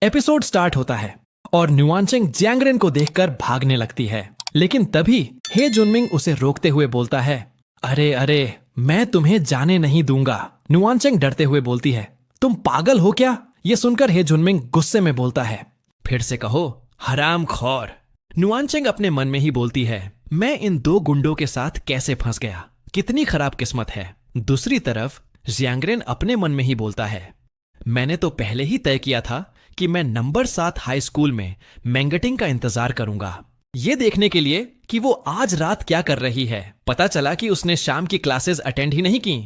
Episode start होता है और न्यूआनचेंग जियांगरेन को देखकर भागने लगती है, लेकिन तभी हे जुनमिंग उसे रोकते हुए बोलता है, अरे अरे, मैं तुम्हें जाने नहीं दूंगा। न्यूआनचेंग डरते हुए बोलती है, तुम पागल हो क्या? ये सुनकर हे जुनमिंग गुस्से में बोलता है, फिर से कहो, हरामखोर। न्यूआनचेंग अपने मन में ही बोलती है, मैं इन दो गुंडों के साथ कैसे फंस गया, कितनी खराब किस्मत है। दूसरी तरफ जियांगरेन अपने मन में ही बोलता है, मैंने तो पहले ही तय किया था कि मैं नंबर 7 हाई स्कूल में मैंगटिंग का इंतजार करूंगा, ये देखने के लिए कि वो आज रात क्या कर रही है। पता चला कि उसने शाम की क्लासेस अटेंड ही नहीं की,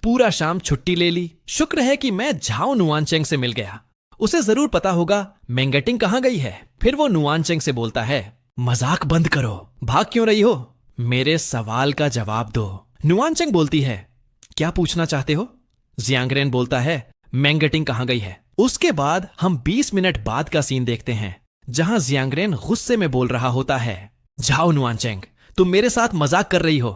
पूरा शाम छुट्टी ले ली। शुक्र है कि मैं झाओ नुआनचेंग से मिल गया, उसे जरूर पता होगा मैंगटिंग कहां गई है। फिर वो नुआनचेंग से बोलता है, मजाक बंद करो, भाग क्यों रही हो, मेरे सवाल का जवाब दो। नुआनचेंग बोलती है, क्या पूछना चाहते हो? जियांगरेन बोलता है, मैंगटिंग कहां गई है। उसके बाद हम 20 मिनट बाद का सीन देखते हैं, जहां जियांगरेन गुस्से में बोल रहा होता है, जाओ नुआनचेंग, तुम मेरे साथ मजाक कर रही हो,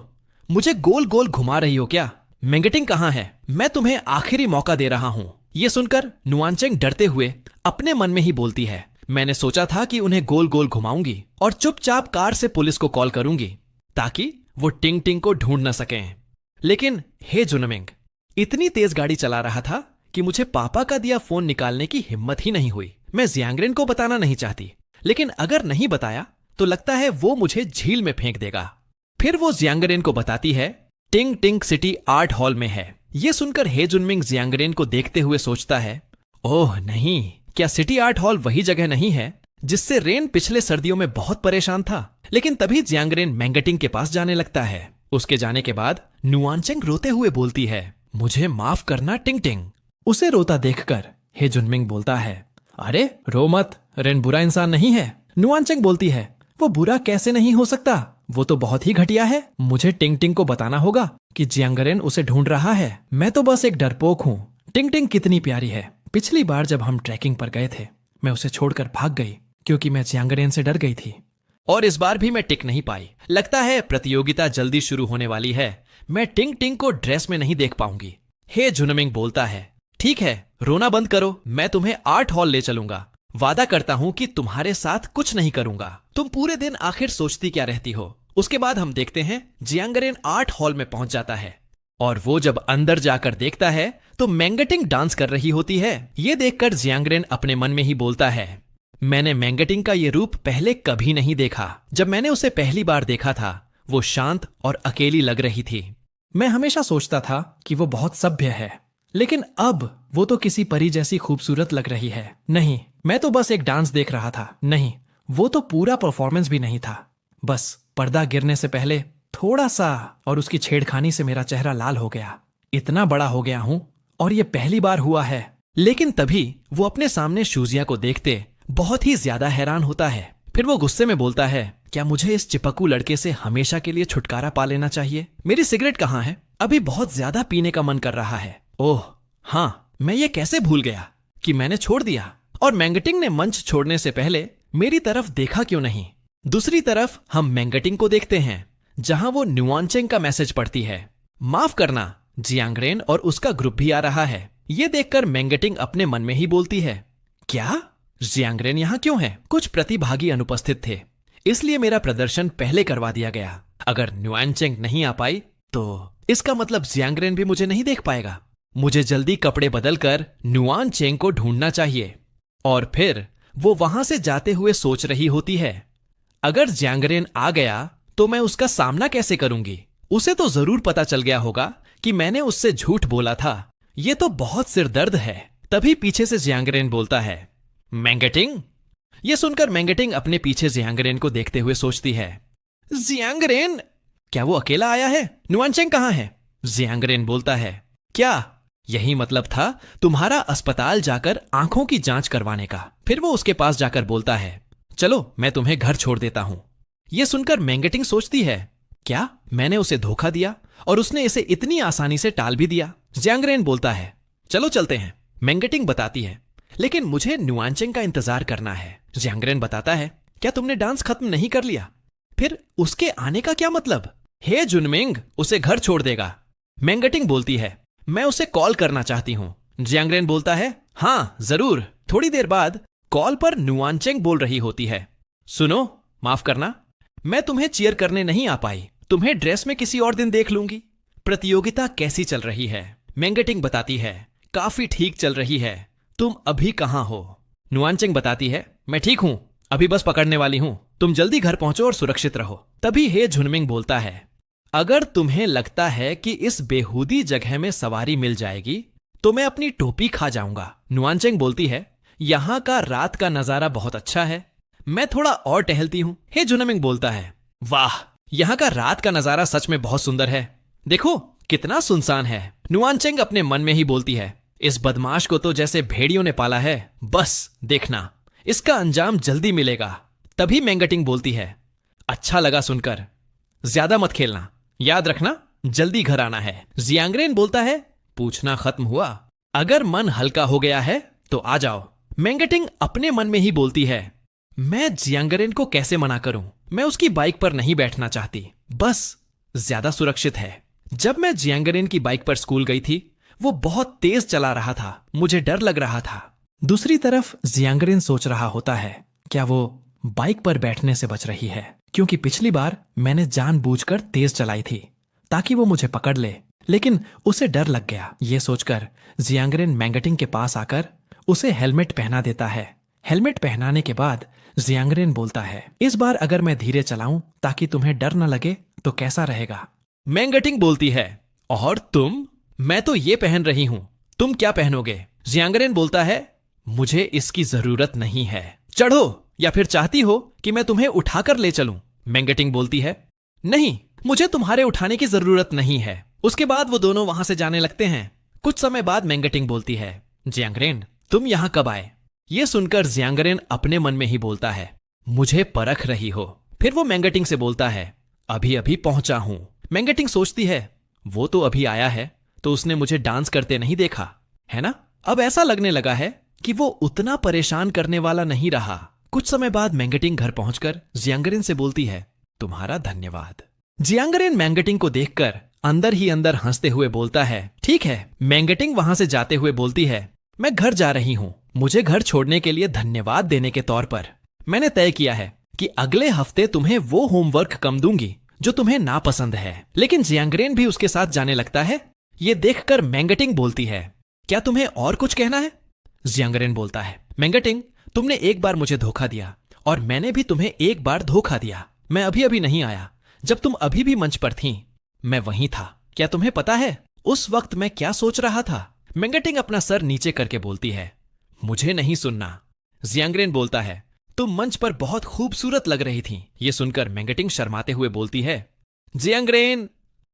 मुझे गोल गोल घुमा रही हो क्या? मैंगटिंग कहां है? मैं तुम्हें आखिरी मौका दे रहा हूं। यह सुनकर नुआनचेंग डरते हुए अपने मन में ही बोलती है, मैंने सोचा था कि उन्हें गोल गोल घुमाऊंगी और चुपचाप कार से पुलिस को कॉल करूंगी ताकि वो टिंग टिंग को ढूंढ न सकें। लेकिन हे जुनमिंग, इतनी तेज गाड़ी चला रहा था कि मुझे पापा का दिया फोन निकालने की हिम्मत ही नहीं हुई। मैं जियांगरेन को बताना नहीं चाहती, लेकिन अगर नहीं बताया तो लगता है वो मुझे झील में फेंक देगा। फिर वो जियांगरेन को बताती है, टिंग टिंग सिटी आर्ट हॉल में है। ये सुनकर हे जुनमिंग जियांगरेन को देखते हुए सोचता है, ओह नहीं, क्या सिटी आर्ट हॉल वही जगह नहीं है जिससे रेन पिछले सर्दियों में बहुत परेशान था? लेकिन तभी जियांगरेन मैंगटिंग के पास जाने लगता है। उसके जाने के बाद नुआनचेंग रोते हुए बोलती है, मुझे माफ करना टिंग टिंग। उसे रोता देखकर हे जुनमिंग बोलता है, अरे रो मत, रेन बुरा इंसान नहीं है। नुआनचेंग बोलती है, वो बुरा कैसे नहीं हो सकता, वो तो बहुत ही घटिया है। मुझे टिंग टिंग को बताना होगा कि जियांगरेन उसे ढूंढ रहा है। मैं तो बस एक डरपोक हूँ। टिंग टिंग कितनी प्यारी है। पिछली बार जब हम ट्रैकिंग पर गए थे, मैं उसे छोड़कर भाग गई क्योंकि मैं जियांगरेन से डर गई थी, और इस बार भी मैं टिक नहीं पाई। लगता है प्रतियोगिता जल्दी शुरू होने वाली है, मैं टिंग टिंग को ड्रेस में नहीं देख पाऊंगी। हे जुनमिंग बोलता है, ठीक है, रोना बंद करो, मैं तुम्हें आर्ट हॉल ले चलूंगा। वादा करता हूं कि तुम्हारे साथ कुछ नहीं करूंगा। तुम पूरे दिन आखिर सोचती क्या रहती हो? उसके बाद हम देखते हैं जियांगरेन आर्ट हॉल में पहुंच जाता है और वो जब अंदर जाकर देखता है तो मैंगटिंग डांस कर रही होती है। ये देखकर जियांगरेन अपने मन में ही बोलता है, मैंने मैंगटिंग का ये रूप पहले कभी नहीं देखा। जब मैंने उसे पहली बार देखा था, वो शांत और अकेली लग रही थी। मैं हमेशा सोचता था कि वो बहुत सभ्य है, लेकिन अब वो तो किसी परी जैसी खूबसूरत लग रही है। नहीं, मैं तो बस एक डांस देख रहा था। नहीं, वो तो पूरा परफॉर्मेंस भी नहीं था। बस पर्दा गिरने से पहले थोड़ा सा और उसकी छेड़खानी से मेरा चेहरा लाल हो गया। इतना बड़ा हो गया हूं और ये पहली बार हुआ है। लेकिन तभी वो अपने सामने शूजिया को देखते बहुत ही ज्यादा हैरान होता है। फिर वो गुस्से में बोलता है, क्या मुझे इस चिपकू लड़के से हमेशा के लिए छुटकारा पा लेना चाहिए? मेरी सिगरेट कहाँ है? अभी बहुत ज्यादा पीने का मन कर रहा है। ओह हाँ, मैं ये कैसे भूल गया कि मैंने छोड़ दिया। और मैंगटिंग ने मंच छोड़ने से पहले मेरी तरफ देखा क्यों नहीं? दूसरी तरफ हम मैंगटिंग को देखते हैं, जहां वो नुआनचेंग का मैसेज पढ़ती है, माफ करना, जियांगरेन और उसका ग्रुप भी आ रहा है। ये देखकर मैंगटिंग अपने मन में ही बोलती है, क्या जियांगरेन यहाँ क्यों है? कुछ प्रतिभागी अनुपस्थित थे, इसलिए मेरा प्रदर्शन पहले करवा दिया गया। अगर नुआनचेंग नहीं आ पाई तो इसका मतलब जियांगरेन भी मुझे नहीं देख पाएगा। मुझे जल्दी कपड़े बदलकर नुआनचेंग को ढूंढना चाहिए। और फिर वो वहां से जाते हुए सोच रही होती है, अगर जियांगरेन आ गया तो मैं उसका सामना कैसे करूंगी? उसे तो जरूर पता चल गया होगा कि मैंने उससे झूठ बोला था। ये तो बहुत सिरदर्द है। तभी पीछे से जियांगरेन बोलता है, मैंगटिंग। ये सुनकर मैंगटिंग अपने पीछे जियांगरेन को देखते हुए सोचती है, जियांगरेन, क्या वो अकेला आया है? नुआनचेंग कहां है? जियांगरेन बोलता है, क्या यही मतलब था तुम्हारा अस्पताल जाकर आंखों की जांच करवाने का? फिर वो उसके पास जाकर बोलता है, चलो मैं तुम्हें घर छोड़ देता हूं। यह सुनकर मैंगटिंग सोचती है, क्या मैंने उसे धोखा दिया और उसने इसे इतनी आसानी से टाल भी दिया? जियांगरेन बोलता है, चलो चलते हैं। मैंगटिंग बताती है, लेकिन मुझे नुआनचेंग का इंतजार करना है। जियांगरेन बताता है, क्या तुमने डांस खत्म नहीं कर लिया? फिर उसके आने का क्या मतलब? हे जुनमिंग उसे घर छोड़ देगा। मैंगटिंग बोलती है, मैं उसे कॉल करना चाहती हूं। जियांगरेन बोलता है, हाँ जरूर। थोड़ी देर बाद कॉल पर नुआनचेंग बोल रही होती है, सुनो, माफ करना, मैं तुम्हें चीयर करने नहीं आ पाई, तुम्हें ड्रेस में किसी और दिन देख लूंगी। प्रतियोगिता कैसी चल रही है? मेंगटिंग बताती है, काफी ठीक चल रही है, तुम अभी कहां हो? नुआनचेंग बताती है, मैं ठीक हूं, अभी बस पकड़ने वाली हूं, तुम जल्दी घर पहुंचो और सुरक्षित रहो। तभी हे झुनमिंग बोलता है, अगर तुम्हें लगता है कि इस बेहूदी जगह में सवारी मिल जाएगी तो मैं अपनी टोपी खा जाऊंगा। नुआनचेंग बोलती है, यहां का रात का नजारा बहुत अच्छा है, मैं थोड़ा और टहलती हूं। हे झुनमिंग बोलता है, वाह, यहां का रात का नजारा सच में बहुत सुंदर है, देखो कितना सुनसान है। नुआनचेंग अपने मन में ही बोलती है, इस बदमाश को तो जैसे भेड़ियों ने पाला है, बस देखना, इसका अंजाम जल्दी मिलेगा। तभी मेंगटिंग बोलती है, अच्छा लगा सुनकर, ज्यादा मत खेलना, याद रखना जल्दी घर आना है। जियांगरेन बोलता है, पूछना खत्म हुआ, अगर मन हल्का हो गया है तो आ जाओ। मेंगटिंग अपने मन में ही बोलती है, मैं जियांगरेन को कैसे मना करूं, मैं उसकी बाइक पर नहीं बैठना चाहती, बस ज्यादा सुरक्षित है। जब मैं जियांगरेन की बाइक पर स्कूल गई थी वो बहुत तेज चला रहा था, मुझे डर लग रहा था। दूसरी तरफ जियांगरेन सोच रहा होता है, क्या वो बाइक पर बैठने से बच रही है, क्योंकि पिछली बार मैंने जानबूझकर तेज चलाई थी ताकि वो मुझे पकड़ ले, लेकिन उसे डर लग गया। ये सोचकर जियांगरेन मेंगटिंग के पास आकर उसे हेलमेट पहना देता है। हेलमेट पहनाने के बाद जियांगरेन बोलता है, इस बार अगर मैं धीरे चलाऊं ताकि तुम्हें डर न लगे तो कैसा रहेगा? मेंगटिंग बोलती है, और तुम? मैं तो ये पहन रही हूं, तुम क्या पहनोगे? जियांगरेन बोलता है, मुझे इसकी जरूरत नहीं है, चढ़ो, या फिर चाहती हो कि मैं तुम्हें उठाकर ले चलूं? मेंगटिंग बोलती है, नहीं, मुझे तुम्हारे उठाने की जरूरत नहीं है। उसके बाद वो दोनों वहां से जाने लगते हैं। कुछ समय बाद मेंगटिंग बोलती है, जियांगरेन तुम यहां कब आए? ये सुनकर जियांगरेन अपने मन में ही बोलता है, मुझे परख रही हो। फिर वो मेंगटिंग से बोलता है, अभी अभी पहुंचा हूं। मेंगटिंग सोचती है, वो तो अभी आया है तो उसने मुझे डांस करते नहीं देखा है ना? अब ऐसा लगने लगा है कि वो उतना परेशान करने वाला नहीं रहा। कुछ समय बाद मेंगटिंग घर पहुंचकर जियांगरेन से बोलती है, तुम्हारा धन्यवाद। जियांगरेन मेंगटिंग को देखकर अंदर ही अंदर हंसते हुए बोलता है, ठीक है। मेंगटिंग वहां से जाते हुए बोलती है, मैं घर जा रही हूं, मुझे घर छोड़ने के लिए धन्यवाद देने के तौर पर मैंने तय किया है कि अगले हफ्ते तुम्हें वो होमवर्क कम दूंगी जो तुम्हें नापसंद है। लेकिन जियांगरेन भी उसके साथ जाने लगता है। ये देखकर मेंगटिंग बोलती है, क्या तुम्हें और कुछ कहना है? जियांगरेन बोलता है, मेंगटिंग तुमने एक बार मुझे धोखा दिया और मैंने भी तुम्हें एक बार धोखा दिया। मैं अभी अभी नहीं आया, जब तुम अभी भी मंच पर थीं, मैं वहीं था। क्या तुम्हें पता है उस वक्त मैं क्या सोच रहा था? मेंगटिंग अपना सर नीचे करके बोलती है, मुझे नहीं सुनना। जियांगरेन बोलता है, तुम मंच पर बहुत खूबसूरत लग रही थी। ये सुनकर मेंगटिंग शर्माते हुए बोलती है, जियांगरेन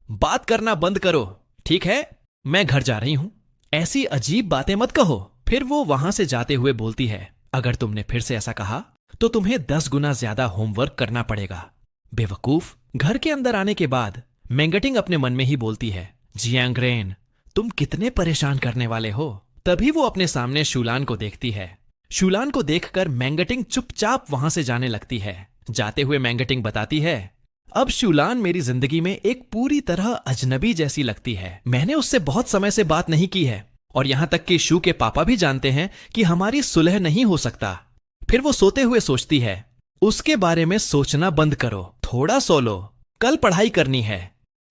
बात करना बंद करो, ठीक है, मैं घर जा रही हूं, ऐसी अजीब बातें मत कहो। फिर वो वहां से जाते हुए बोलती है, अगर तुमने फिर से ऐसा कहा तो तुम्हें 10 गुना ज्यादा होमवर्क करना पड़ेगा, बेवकूफ। घर के अंदर आने के बाद मेंगटिंग अपने मन में ही बोलती है, जियांगरेन तुम कितने परेशान करने वाले हो। तभी वो अपने सामने शूलान को देखती है। शूलान को देखकर मेंगटिंग चुपचाप वहां से जाने लगती है। जाते हुए मेंगटिंग बताती है, अब शूलान मेरी जिंदगी में एक पूरी तरह अजनबी जैसी लगती है। मैंने उससे बहुत समय से बात नहीं की है और यहां तक कि शू के पापा भी जानते हैं कि हमारी सुलह नहीं हो सकता। फिर वो सोते हुए सोचती है, उसके बारे में सोचना बंद करो, थोड़ा सो लो, कल पढ़ाई करनी है।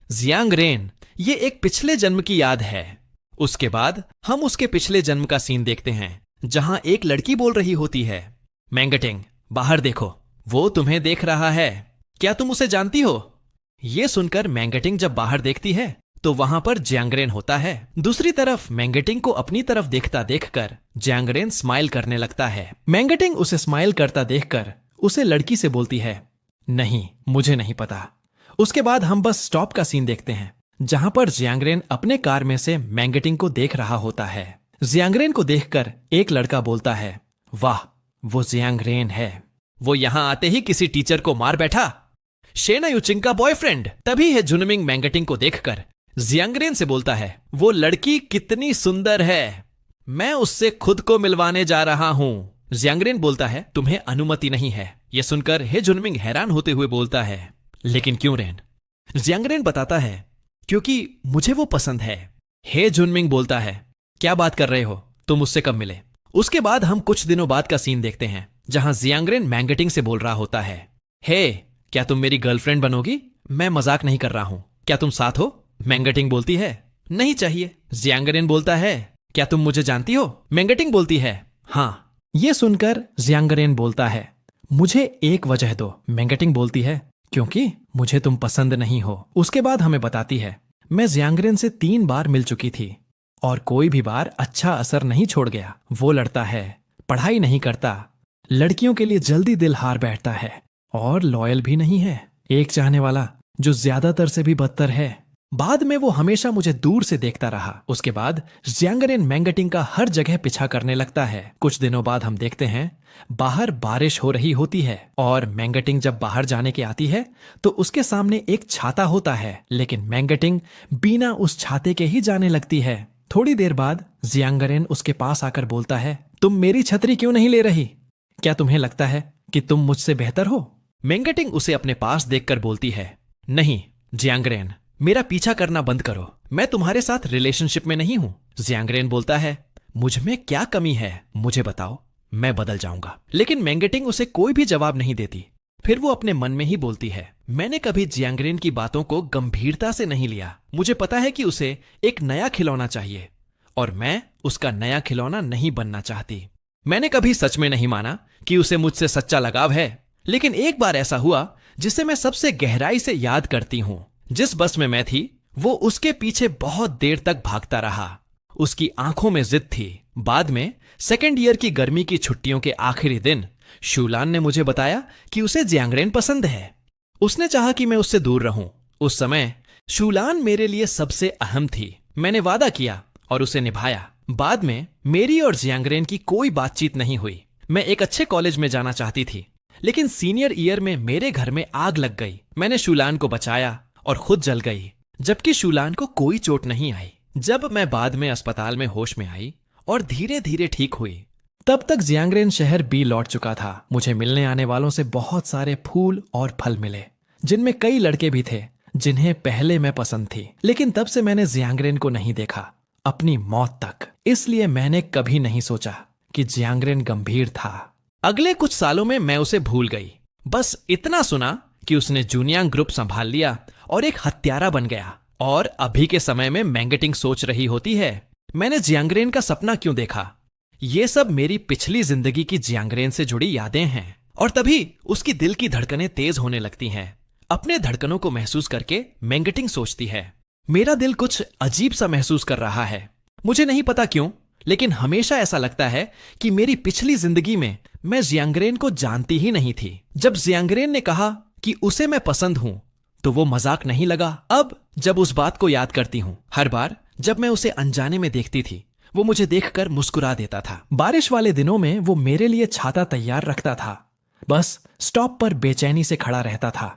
जियांगरेन ये एक पिछले जन्म की याद है। उसके बाद हम उसके पिछले जन्म का सीन देखते हैं जहां एक लड़की बोल रही होती है, मेंगटिंग बाहर देखो, वो तुम्हें देख रहा है, क्या तुम उसे जानती हो? ये सुनकर मेंगटिंग जब बाहर देखती है तो वहां पर जियांगरेन होता है। दूसरी तरफ मेंगटिंग को अपनी तरफ देखता देखकर जियांगरेन स्माइल करने लगता है। मेंगटिंग उसे स्माइल करता देखकर उसे लड़की से बोलती है, नहीं, मुझे नहीं पता। उसके बाद हम बस स्टॉप का सीन देखते हैं जहां पर जियांगरेन अपने कार में से मेंगटिंग को देख रहा होता है। जियांगरेन को देखकर एक लड़का बोलता है, वाह, वो जियांगरेन है, वो यहां आते ही किसी टीचर को मार बैठा, शेना युचिंग का बॉयफ्रेंड। तभी है झुनमिंग मेंगटिंग को देखकर जियांगरेन से बोलता है, वो लड़की कितनी सुंदर है, मैं उससे खुद को मिलवाने जा रहा हूं। जियांगरेन बोलता है, तुम्हें अनुमति नहीं है। यह सुनकर हे झुनमिंग हैरान होते हुए बोलता है, लेकिन क्यों रेन? जियांगरेन बताता है, क्योंकि मुझे वो पसंद है। हे झुनमिंग बोलता है, क्या बात कर रहे हो, तुम उससे कब मिले उसके बाद हम कुछ दिनों बाद का सीन देखते हैं जहां जियांगरेन मैंगटिंग से बोल रहा होता है, हे, क्या तुम मेरी गर्लफ्रेंड बनोगी? मैं मजाक नहीं कर रहा हूं, क्या तुम साथ हो? मैंगटिंग बोलती है, नहीं चाहिए। जियांगरेन बोलता है, क्या तुम मुझे जानती हो? मैंगटिंग बोलती है, हाँ। ये सुनकर जियांगरेन बोलता है, मुझे एक वजह दो। मैंगटिंग बोलती है, क्योंकि मुझे तुम पसंद नहीं हो। उसके बाद हमें बताती है, मैं जियांगरेन से 3 बार मिल चुकी थी और कोई भी बार अच्छा असर नहीं छोड़ गया। वो लड़ता है, पढ़ाई नहीं करता, लड़कियों के लिए जल्दी दिल हार बैठता है और लॉयल भी नहीं है। एक चाहने वाला जो ज्यादातर से भी बदतर है। बाद में वो हमेशा मुझे दूर से देखता रहा। उसके बाद जियांगरेन मैंगटिंग का हर जगह पीछा करने लगता है। कुछ दिनों बाद हम देखते हैं बाहर बारिश हो रही होती है और मैंगटिंग जब बाहर जाने के आती है तो उसके सामने एक छाता होता है, लेकिन मैंगटिंग बिना उस छाते के ही जाने लगती है। थोड़ी देर बाद जियांगरेन उसके पास आकर बोलता है, तुम मेरी छतरी क्यों नहीं ले रही? क्या तुम्हें लगता है कि तुम मुझसे बेहतर हो? मैंगटिंग उसे अपने पास देखकर बोलती है, नहीं जियांगरेन, मेरा पीछा करना बंद करो, मैं तुम्हारे साथ रिलेशनशिप में नहीं हूं। जियांगरेन बोलता है, मुझ में क्या कमी है मुझे बताओ, मैं बदल जाऊंगा। लेकिन मैंगटिंग उसे कोई भी जवाब नहीं देती। फिर वो अपने मन में ही बोलती है, मैंने कभी जियांगरेन की बातों को गंभीरता से नहीं लिया। मुझे पता है कि उसे एक नया खिलौना चाहिए और मैं उसका नया खिलौना नहीं बनना चाहती। मैंने कभी सच में नहीं माना कि उसे मुझसे सच्चा लगाव है, लेकिन एक बार ऐसा हुआ जिसे मैं सबसे गहराई से याद करती हूं। जिस बस में मैं थी वो उसके पीछे बहुत देर तक भागता रहा। उसकी आंखों में जिद थी। बाद में सेकेंड ईयर की गर्मी की छुट्टियों के आखिरी दिन शूलान ने मुझे बताया कि उसे जियांगरेन पसंद है। उसने चाहा कि मैं उससे दूर रहूं। उस समय शूलान मेरे लिए सबसे अहम थी। मैंने वादा किया और उसे निभाया। बाद में मेरी और जियांगरेन की कोई बातचीत नहीं हुई। मैं एक अच्छे कॉलेज में जाना चाहती थी, लेकिन सीनियर ईयर में मेरे घर में आग लग गई। मैंने शूलान को बचाया और खुद जल गई, जबकि शूलान को कोई चोट नहीं आई। जब मैं बाद में अस्पताल में होश में आई और धीरे धीरे ठीक हुई, तब तक जियांगरेन शहर बी लौट चुका था। मुझे मिलने आने वालों से बहुत सारे फूल और फल मिले, जिनमें कई लड़के भी थे जिन्हें पहले मैं पसंद थी। लेकिन तब से मैंने जियांगरेन को नहीं देखा, अपनी मौत तक। इसलिए मैंने कभी नहीं सोचा कि जियांगरेन गंभीर था। अगले कुछ सालों में मैं उसे भूल गई। बस इतना सुना कि उसने जूनियांग ग्रुप संभाल लिया और एक हत्यारा बन गया। और अभी के समय में मैंगटिंग सोच रही होती है, मैंने जियांगरेन का सपना क्यों देखा? ये सब मेरी पिछली जिंदगी की जियांगरेन से जुड़ी यादें हैं। और तभी उसकी दिल की धड़कनें तेज होने लगती हैं। अपने धड़कनों को महसूस करके मैंगटिंग सोचती है, मेरा दिल कुछ अजीब सा महसूस कर रहा है। मुझे नहीं पता क्यों, लेकिन हमेशा ऐसा लगता है कि मेरी पिछली जिंदगी में मैं जियांगरेन को जानती ही नहीं थी। जब जियांगरेन ने कहा कि उसे मैं पसंद हूं तो वो मजाक नहीं लगा। अब जब उस बात को याद करती हूं, हर बार जब मैं उसे अनजाने में देखती थी, वो मुझे देखकर मुस्कुरा देता था। बारिश वाले दिनों में वो मेरे लिए छाता तैयार रखता था। बस स्टॉप पर बेचैनी से खड़ा रहता था,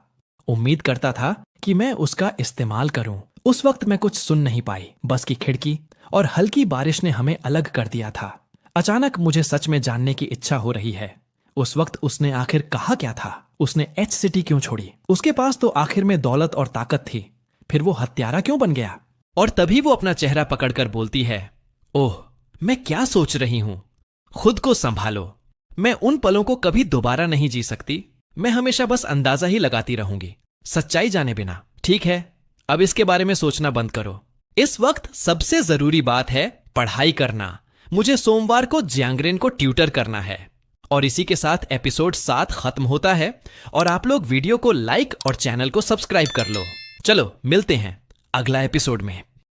उम्मीद करता था कि मैं उसका इस्तेमाल करूं। उस वक्त मैं कुछ सुन नहीं पाई। बस की खिड़की और हल्की बारिश ने हमें अलग कर दिया था। अचानक मुझे सच में जानने की इच्छा हो रही है, उस वक्त उसने आखिर कहा क्या था? उसने एच सिटी क्यों छोड़ी? उसके पास तो आखिर में दौलत और ताकत थी, फिर वो हत्यारा क्यों बन गया? और तभी वो अपना चेहरा पकड़कर बोलती है, ओह, मैं क्या सोच रही हूं? खुद को संभालो। मैं उन पलों को कभी दोबारा नहीं जी सकती। मैं हमेशा बस अंदाजा ही लगाती रहूंगी, सच्चाई जाने बिना। ठीक है, अब इसके बारे में सोचना बंद करो। इस वक्त सबसे जरूरी बात है पढ़ाई करना। मुझे सोमवार को जियांगरेन को ट्यूटर करना है। और इसी के साथ एपिसोड 7 खत्म होता है और आप लोग वीडियो को लाइक और चैनल को सब्सक्राइब कर लो। चलो मिलते हैं अगला एपिसोड में।